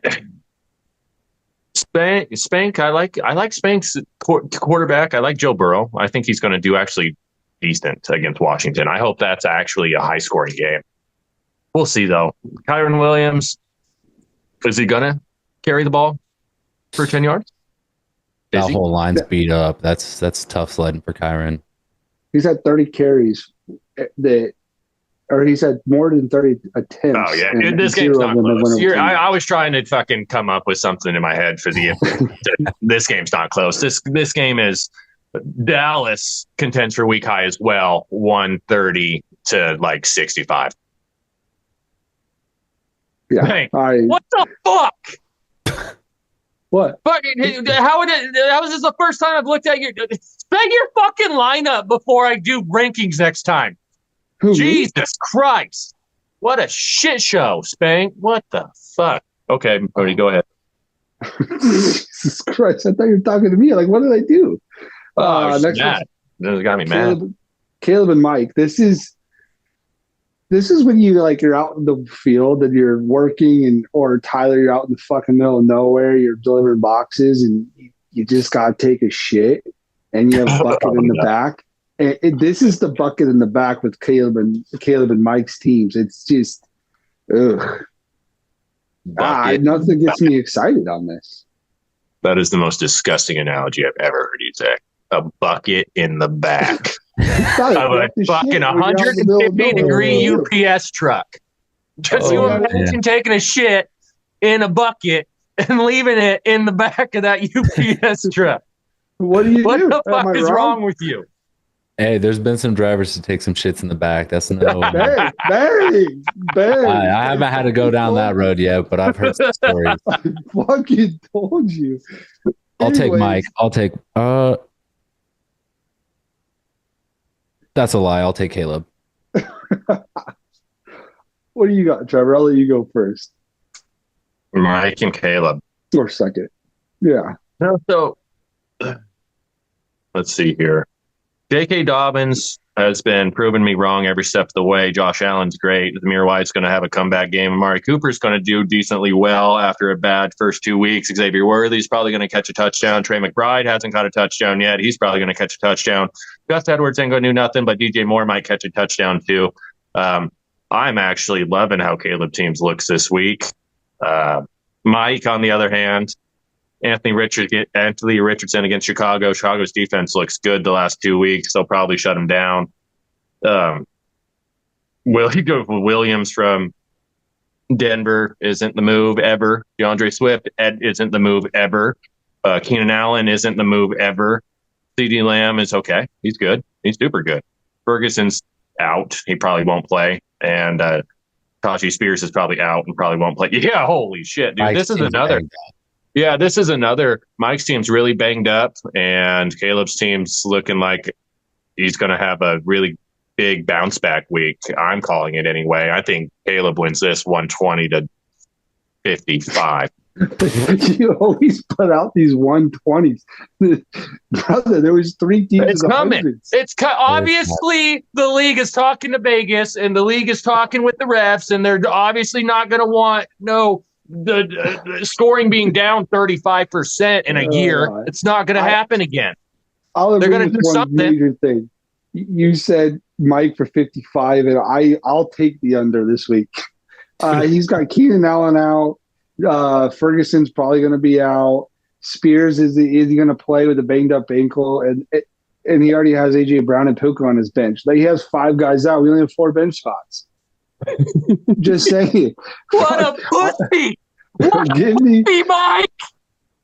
Spank, I like Spank's quarterback. I like Joe Burrow. I think he's going to do actually decent against Washington. I hope that's actually a high-scoring game. We'll see, though. Kyron Williams, is he going to carry the ball for 10 yards? That whole line's beat up. That's tough sledding for Kyron. He's had 30 carries or he's had more than 30 attempts. Oh, yeah. This game's not close. I was trying to fucking come up with something in my head for this game's not close. This game is Dallas contends for week high as well, 130 to like 65. Yeah. Hey, what the fuck? What? Fucking, how is this the first time I've looked at your fucking lineup before I do rankings next time? Who, Jesus me? Christ. What a shit show, Spank. What the fuck? Okay, Cody, go ahead. Jesus Christ. I thought you were talking to me. Like, what did I do? Next one. This got me mad. Caleb and Mike, this is when you like you're out in the field and you're working, and or Tyler, you're out in the fucking middle of nowhere, you're delivering boxes, and you just gotta take a shit, and you have bucket in the back. And this is the bucket in the back with Caleb and Mike's teams. It's just ugh. Nothing gets me excited on this. That is the most disgusting analogy I've ever heard you say. A bucket in the back of a fucking 150-degree UPS truck. Just you imagine taking a shit in a bucket and leaving it in the back of that UPS truck. What do you what do? the fuck is wrong with you? Hey, there's been some drivers to take some shits in the back. That's no. Bang. I haven't had to go down that road yet, but I've heard some stories. I fucking told you. I'll take Mike. I'll take. That's a lie. I'll take Caleb. What do you got, Trevor? I'll let you go first. Mike and Caleb. Or second. Yeah. So let's see here. J.K. Dobbins has been proving me wrong every step of the way. Josh Allen's great. Zamir White's going to have a comeback game. Amari Cooper's going to do decently well after a bad first 2 weeks. Xavier Worthy's probably going to catch a touchdown. Trey McBride hasn't caught a touchdown yet. He's probably going to catch a touchdown. Gus Edwards ain't going to do nothing, but DJ Moore might catch a touchdown too. I'm actually loving how Caleb teams looks this week. Mike, on the other hand, Anthony Richardson against Chicago. Chicago's defense looks good the last 2 weeks. They'll probably shut him down. Williams from Denver isn't the move ever. DeAndre Swift isn't the move ever. Keenan Allen isn't the move ever. CeeDee Lamb is okay. He's good. He's super good. Ferguson's out. He probably won't play. And Tajee Spears is probably out and probably won't play. Yeah, holy shit, dude. This is another. Yeah, this is another. Mike's team's really banged up, and Caleb's team's looking like he's going to have a really big bounce back week. I'm calling it anyway. I think Caleb wins this 120-55. You always put out these 120s. Brother, there was 3 teams. It's coming. Obviously, the league is talking to Vegas, and the league is talking with the refs, and they're obviously not going to want the scoring being down 35% in a year. It's not going to happen again. They're going to do something. Major thing. You said Mike for 55, and I'll take the under this week. He's got Keenan Allen out. Ferguson's probably going to be out. Spears is he going to play with a banged up ankle, and he already has AJ Brown and Puka on his bench. He has 5 guys out. We only have 4 bench spots. Just saying. What a pussy! Give me Mike.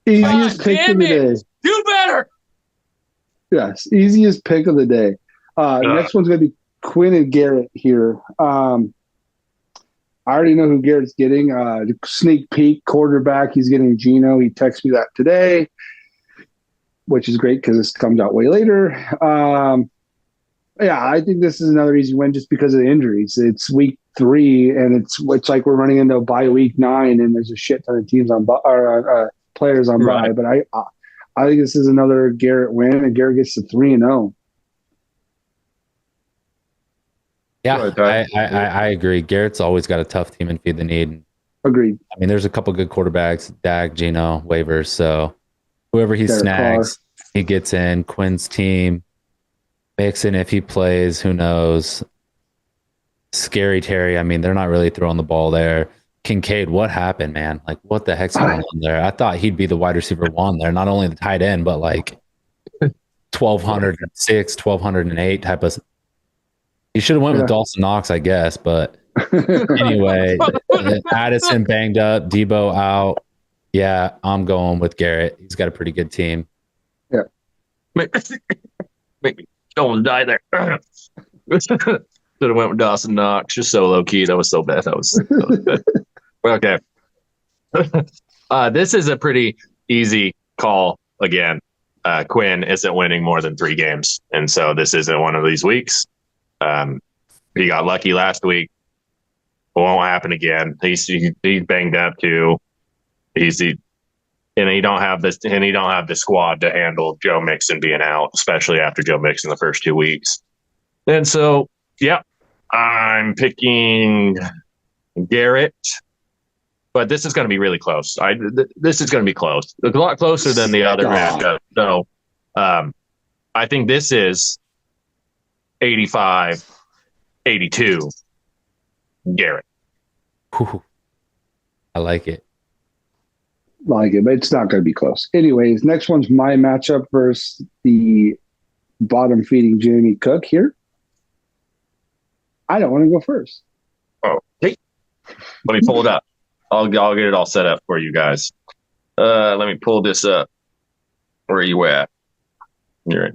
Easiest pick of the day. Do better. Yes, easiest pick of the day. Next one's going to be Quinn and Garrett here. I already know who Garrett's getting. Sneak peek quarterback. He's getting Geno. He texted me that today, which is great because this comes out way later. Yeah, I think this is another easy win just because of the injuries. It's week 3, and it's like we're running into a bye week 9, and there's a shit ton of teams on players on bye. But I think this is another Garrett win, and Garrett gets to 3-0. Yeah, I agree. Garrett's always got a tough team and feed the need. Agreed. I mean, there's a couple good quarterbacks, Dak, Geno, waivers. So whoever he snags, he gets in. Quinn's team, Mixon, if he plays, who knows? Scary Terry. I mean, they're not really throwing the ball there. Kincaid, what happened, man? Like, what the heck's going on there? I thought he'd be the wide receiver 1 there, not only the tight end, but like 1,206, 1,208 type of. He should have went with Dawson Knox, I guess. But anyway, Addison banged up, Debo out. Yeah, I'm going with Garrett. He's got a pretty good team. Yeah. Make me don't die there. Should have went with Dawson Knox. Just so low key. That was so bad. That was so bad. Okay. This is a pretty easy call again. Quinn isn't winning more than 3 games. And so this isn't one of these weeks. He got lucky last week. It won't happen again. He's banged up too. And he don't have the squad to handle Joe Mixon being out, especially after Joe Mixon the first 2 weeks. And so, yeah, I'm picking Garrett, but this is going to be really close. This is going to be close. A lot closer than the other matchup. So, I think this is 85-82 Garrett. Whew. I like it. Like it, but it's not going to be close. Anyways, next one's my matchup versus the bottom feeding Jamie Cook here. I don't want to go first. Oh, hey. Let me pull it up. I'll get it all set up for you guys. Let me pull this up. Where are you at? You're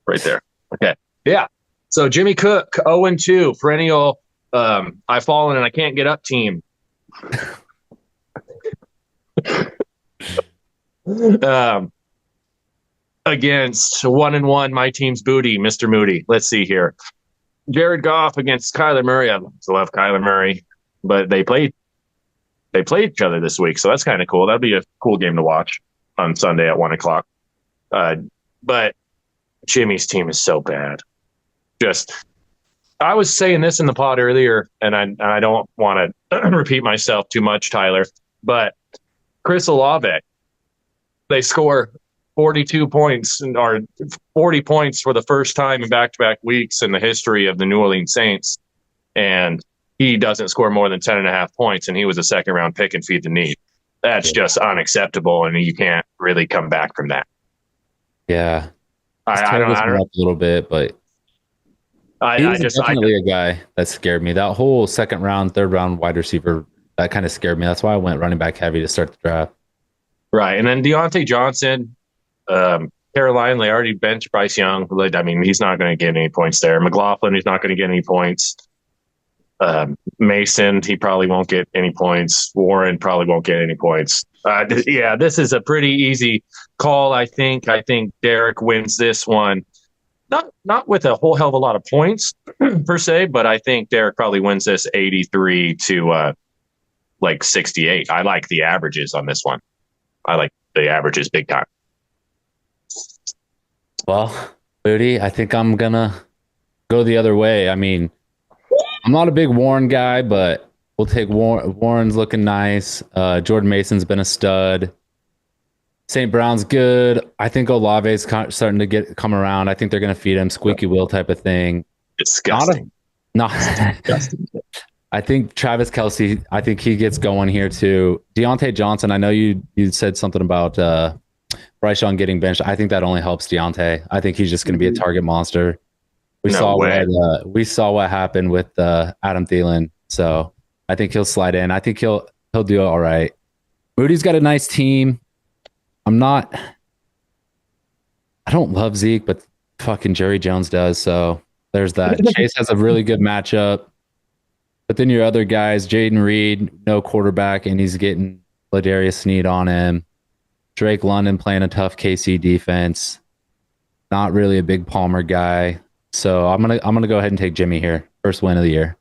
right there. Okay. Yeah. So Jimmy Cook, 0-2, perennial I've fallen and I can't get up team. Against 1-1, my team's booty, Mr. Moody. Let's see here. Jared Goff against Kyler Murray. I love Kyler Murray, but they played each other this week, so that's kind of cool. That'd be a cool game to watch on Sunday at 1:00. But Jimmy's team is so bad. I was saying this in the pod earlier, and I don't want to repeat myself too much, Tyler, but Chris Olave, they score 42 points or 40 points for the first time in back-to-back weeks in the history of the New Orleans Saints, and he doesn't score more than 10.5 points, and he was a second-round pick and feed the need. That's just unacceptable, and you can't really come back from that. Yeah, I don't a little bit, but definitely a guy that scared me. That whole second round, third round wide receiver, that kind of scared me. That's why I went running back heavy to start the draft. Right, and then Deontay Johnson, Carolina, they already benched Bryce Young. I mean, he's not going to get any points there. McLaughlin, he's not going to get any points. Mason, he probably won't get any points. Warren probably won't get any points. Yeah, this is a pretty easy call, I think. I think Derek wins this one. Not with a whole hell of a lot of points per se, but I think Derek probably wins this 83 to 68. I like the averages on this one. I like the averages big time. Well, Booty, I think I'm gonna go the other way. I mean, I'm not a big Warren guy, but we'll take Warren. Warren's looking nice. Jordan Mason's been a stud. St. Brown's good. I think Olave's starting to come around. I think they're going to feed him squeaky wheel type of thing. Disgusting. Disgusting. I think Travis Kelce, I think he gets going here too. Deontay Johnson, I know you said something about Bryce Young getting benched. I think that only helps Deontay. I think he's just going to be a target monster. We saw what happened with Adam Thielen. So I think he'll slide in. I think he'll do all right. Moody's got a nice team. I don't love Zeke, but fucking Jerry Jones does. So there's that. Chase has a really good matchup. But then your other guys, Jaden Reed, no quarterback, and he's getting Ladarius Sneed on him. Drake London playing a tough KC defense. Not really a big Palmer guy. So I'm gonna go ahead and take Jimmy here. First win of the year.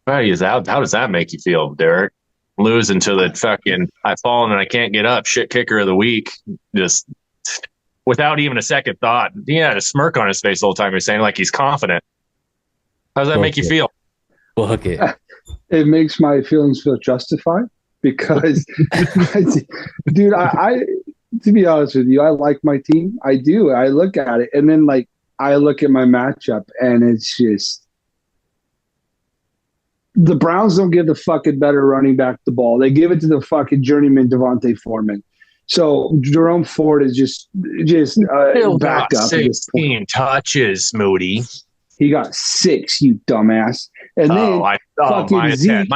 How does that make you feel, Derek? Losing to the fucking I've fallen and I can't get up shit kicker of the week, just without even a second thought. He had a smirk on his face the whole time. He's saying like he's confident. How does that make you feel? Book it. It makes my feelings feel justified because, dude, I to be honest with you, I like my team. I do. I look at it, and then I look at my matchup, and it's just. The Browns don't give the fucking better running back the ball. They give it to the fucking journeyman Devontae Foreman. So Jerome Ford is just back up. 16 touches, Moody. He got 6, you dumbass. And then fucking Zeke,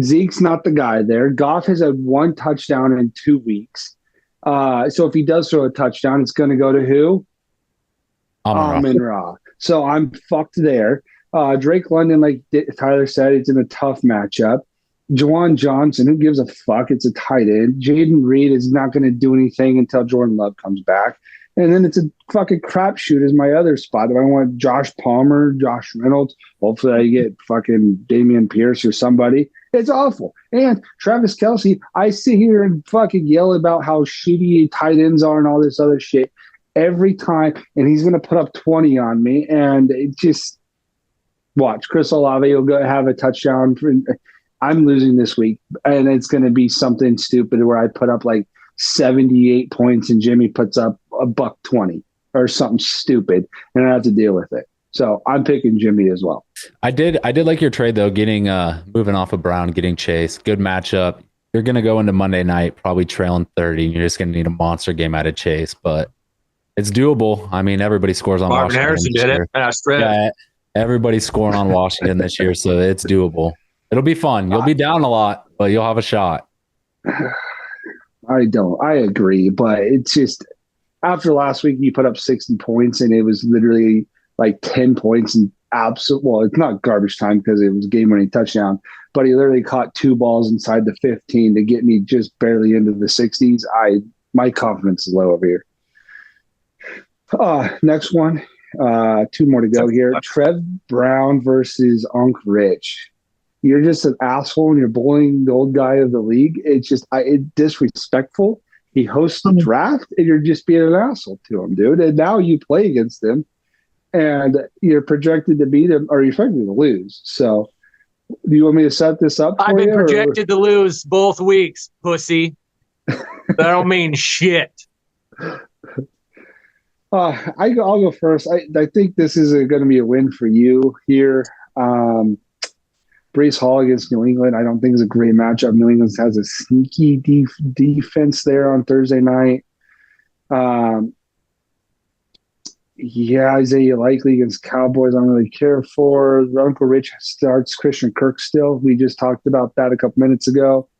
Zeke's not the guy there. Goff has had 1 touchdown in 2 weeks. So if he does throw a touchdown, it's going to go to who? Amon-Ra. So I'm fucked there. Drake London, like Tyler said, it's in a tough matchup. Juwan Johnson, who gives a fuck? It's a tight end. Jaden Reed is not going to do anything until Jordan Love comes back. And then it's a fucking crapshoot as my other spot. If I want Josh Palmer, Josh Reynolds, hopefully I get fucking Damian Pierce or somebody. It's awful. And Travis Kelce, I sit here and fucking yell about how shitty tight ends are and all this other shit every time, and he's going to put up 20 on me. And it just watch. Chris Olave will go have a touchdown. I'm losing this week, and it's going to be something stupid where I put up like 78 points and Jimmy puts up a $120 or something stupid, and I have to deal with it. So I'm picking Jimmy as well. I did like your trade though, getting moving off of Brown, getting Chase. Good matchup. You're gonna go into Monday night probably trailing 30, and you're just gonna need a monster game out of Chase, but it's doable. I mean, everybody scores on Marvin Washington. Harrison did it. Yeah, everybody's scoring on Washington this year, so it's doable. It'll be fun. You'll be down a lot, but you'll have a shot. I agree, but it's just after last week, you put up 60 points, and it was literally like 10 points and absolute. Well, it's not garbage time because it was a game-winning touchdown, but he literally caught 2 balls inside the 15 to get me just barely into the 60s. My confidence is low over here. Next one, 2 more to go here. Trev Brown versus Unc Rich. You're just an asshole and you're bullying the old guy of the league. It's just it's disrespectful. He hosts the draft and you're just being an asshole to him, dude. And now you play against him and you're projected to beat him or you're projected to lose. So do you want me to set this up for I've been you, projected to lose both weeks, pussy. That don't mean shit. I'll go first. I think this is going to be a win for you here. Brees Hall against New England, I don't think is a great matchup. New England has a sneaky defense there on Thursday night. Isaiah Likely against Cowboys, I don't really care for. Uncle Rich starts Christian Kirk still. We just talked about that a couple minutes ago.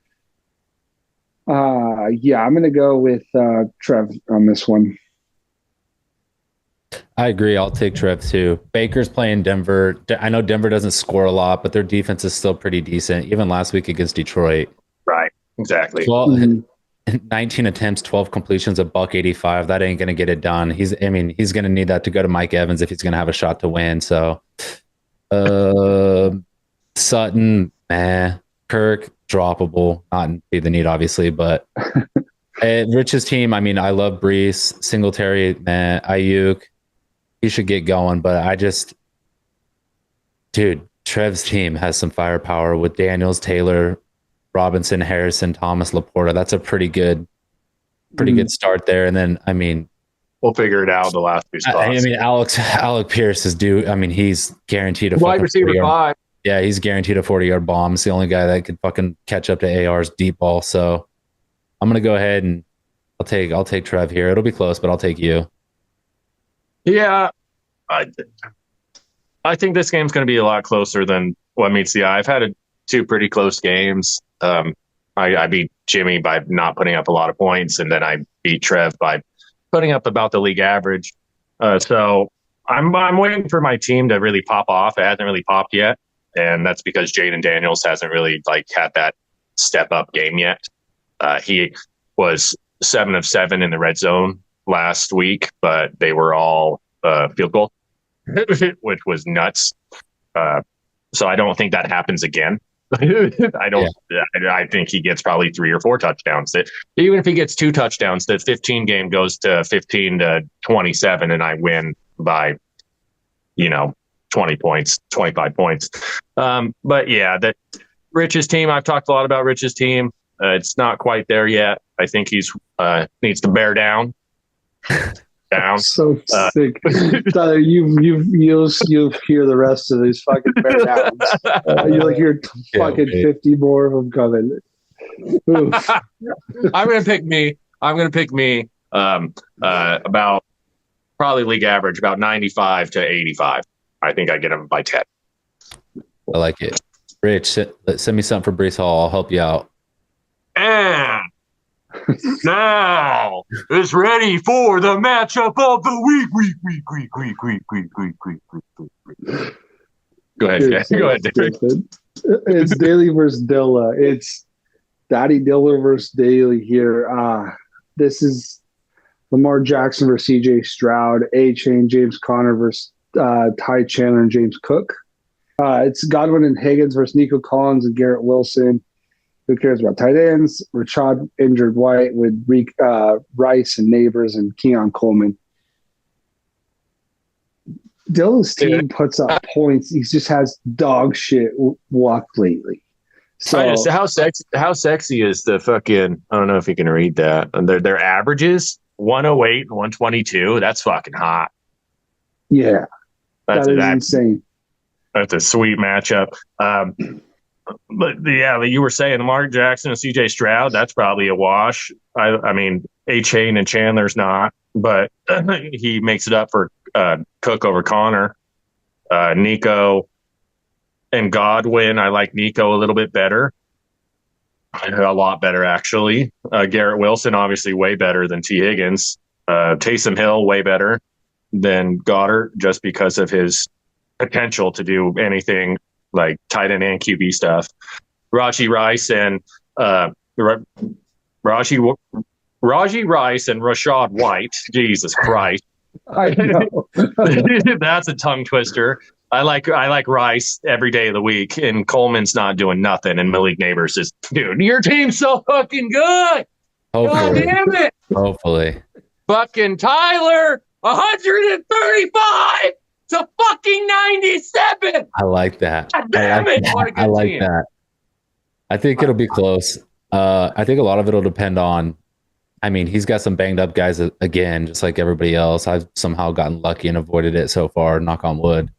I'm going to go with Trev on this one. I agree. I'll take Trev too. Baker's playing Denver. I know Denver doesn't score a lot, but their defense is still pretty decent. Even last week against Detroit. Right. Exactly. 19 attempts, 12 completions, $185. That ain't going to get it done. He's going to need that to go to Mike Evans if he's going to have a shot to win. So, Sutton, Kirk, droppable. Not be the need, obviously, but Rich's team. I mean, I love Brees, Singletary, Ayuk. He should get going, but Trev's team has some firepower with Daniels, Taylor, Robinson, Harrison, Thomas, Laporta. That's a pretty good start there. And then, we'll figure it out the last few spots. Alec Pierce is due. He's guaranteed a wide receiver 5. Yeah, he's guaranteed a 40-yard bomb. It's the only guy that could fucking catch up to AR's deep ball. So I'm gonna go ahead and I'll take Trev here. It'll be close, but I'll take you. Yeah, I think this game's going to be a lot closer than what meets the eye. I've had 2 pretty close games. I beat Jimmy by not putting up a lot of points, and then I beat Trev by putting up about the league average. So I'm waiting for my team to really pop off. It hasn't really popped yet, and that's because Jaden Daniels hasn't really had that step up game yet. He was 7 of 7 in the red zone last week, but they were all field goal, which was nuts. So I don't think that happens again. I think he gets probably 3 or 4 touchdowns. Even if he gets 2 touchdowns, the 15 game goes to 15-27, and I win by 20 points, 25 points. But yeah, that Rich's team. I've talked a lot about Rich's team. It's not quite there yet. I think he's needs to bear down. So sick. Tyler, you'll hear the rest of these fucking bear downs. You'll hear fucking 50 more of them coming. I'm gonna pick me. About probably league average, about 95 to 85. I think I get him by 10. I like it. Rich, send me something for Brees Hall. I'll help you out. And now it's ready for the matchup of the week. Go ahead. Go ahead, Derek. It's Daly versus Dilla. It's Daddy Dilla versus Daly here. This is Lamar Jackson versus C.J. Stroud, A-Chain, James Conner versus Ty Chandler and James Cook. It's Godwin and Higgins versus Nico Collins and Garrett Wilson. Who cares about tight ends? Rashad injured White with Rice and Neighbors and Keon Coleman. Dylan's team puts up points. He just has dog shit luck lately. So how sexy is the fucking? I don't know if you can read that. And their averages 108 and 122. That's fucking hot. Yeah, that's insane. That's a sweet matchup. But yeah, like you were saying, Lamar Jackson and C.J. Stroud, that's probably a wash. I mean, A-Chain and Chandler's not, but he makes it up for Cook over Connor. Nico and Godwin, I like Nico a little bit better. A lot better, actually. Garrett Wilson, obviously way better than T. Higgins. Taysom Hill, way better than Goddard, just because of his potential to do anything like tight end and QB stuff. Raji Rice and Raji Rice and Rashad White. Jesus Christ. I know. That's a tongue twister. I like Rice every day of the week, and Coleman's not doing nothing. And Malik Neighbors is, dude, your team's so fucking good. Hopefully. God damn it. Hopefully. Fucking Tyler, 135 to fucking 97. I like that. God damn it. I like that. I think it'll be close. I think a lot of it'll depend on, I mean, he's got some banged up guys again, just like everybody else. I've somehow gotten lucky and avoided it so far, knock on wood.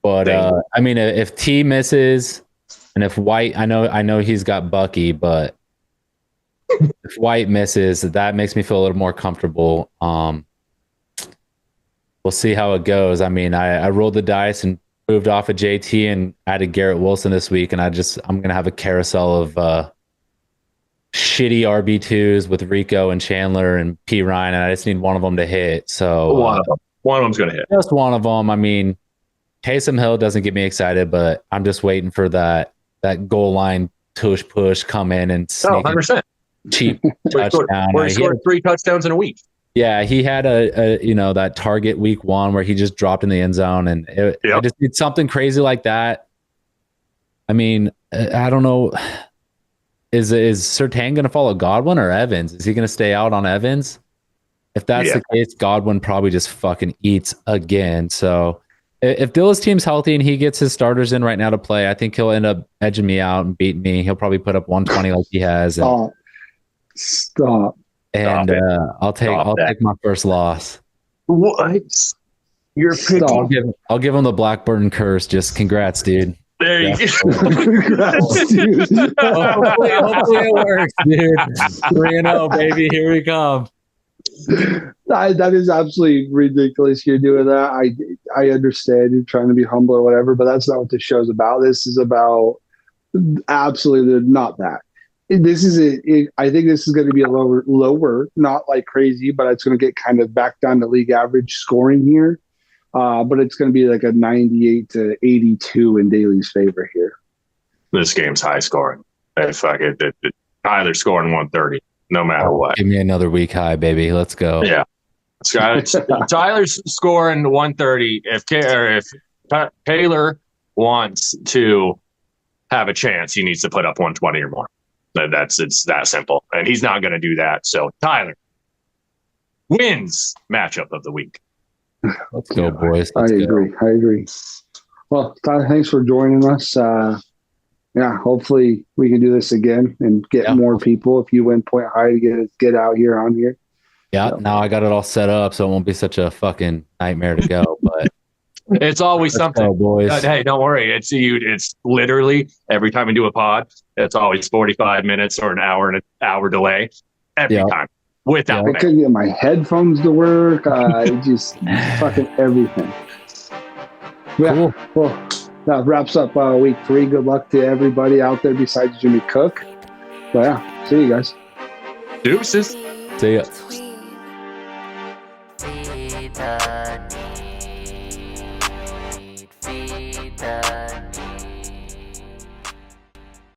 But I mean, if T misses and if White, I know he's got Bucky, but if White misses, that makes me feel a little more comfortable. We'll see how it goes. I mean, I rolled the dice and moved off of JT and added Garrett Wilson this week, and I'm gonna have a carousel of shitty RB2s with Rico and Chandler and P Ryan, and I just need one of them to hit. So one of them's gonna hit. Just one of them. I mean, Taysom Hill doesn't get me excited, but I'm just waiting for that goal line tush push come in and sneak 100%. Cheap touchdown. He scored 3 touchdowns in a week. Yeah, he had a that target week 1 where he just dropped in the end zone, and I just need something crazy like that. I mean, I don't know. Is Surtain going to follow Godwin or Evans? Is he going to stay out on Evans? If that's the case, Godwin probably just fucking eats again. So if Dilla's team's healthy and he gets his starters in right now to play, I think he'll end up edging me out and beating me. He'll probably put up 120 like he has. Stop. And I'll take my first loss. What? You're picking. I'll give him the Blackburn curse. Just congrats, dude. There you go. Congrats, dude. Hopefully it works, dude. 3-0, baby. Here we come. That is absolutely ridiculous. You're doing that. I understand you're trying to be humble or whatever, but that's not what this show's about. This is about absolutely not that. This is I think this is going to be a lower, not like crazy, but it's going to get kind of back down to league average scoring here. But it's going to be like a 98 to 82 in Daly's favor here. This game's high scoring. Fuck it. Tyler's scoring 130, no matter what. Give me another week high, baby. Let's go. Yeah. Tyler's scoring 130. If Taylor wants to have a chance, he needs to put up 120 or more. It's that simple. And he's not going to do that. So Tyler wins matchup of the week. Let's go, boys. I agree. Well, Tyler, thanks for joining us. Hopefully we can do this again and get more people. If you win Point High to get out here on here. Yeah, now I got it all set up, so it won't be such a fucking nightmare to go. But it's always something, boys. Hey, don't worry. It's literally every time we do a pod, it's always 45 minutes or an hour delay every time. Without I couldn't get my headphones to work. Just fucking everything. Yeah, cool. Well, that wraps up week 3. Good luck to everybody out there besides Jimmy Cook. But yeah, see you guys. Deuces. See ya. See the need, feed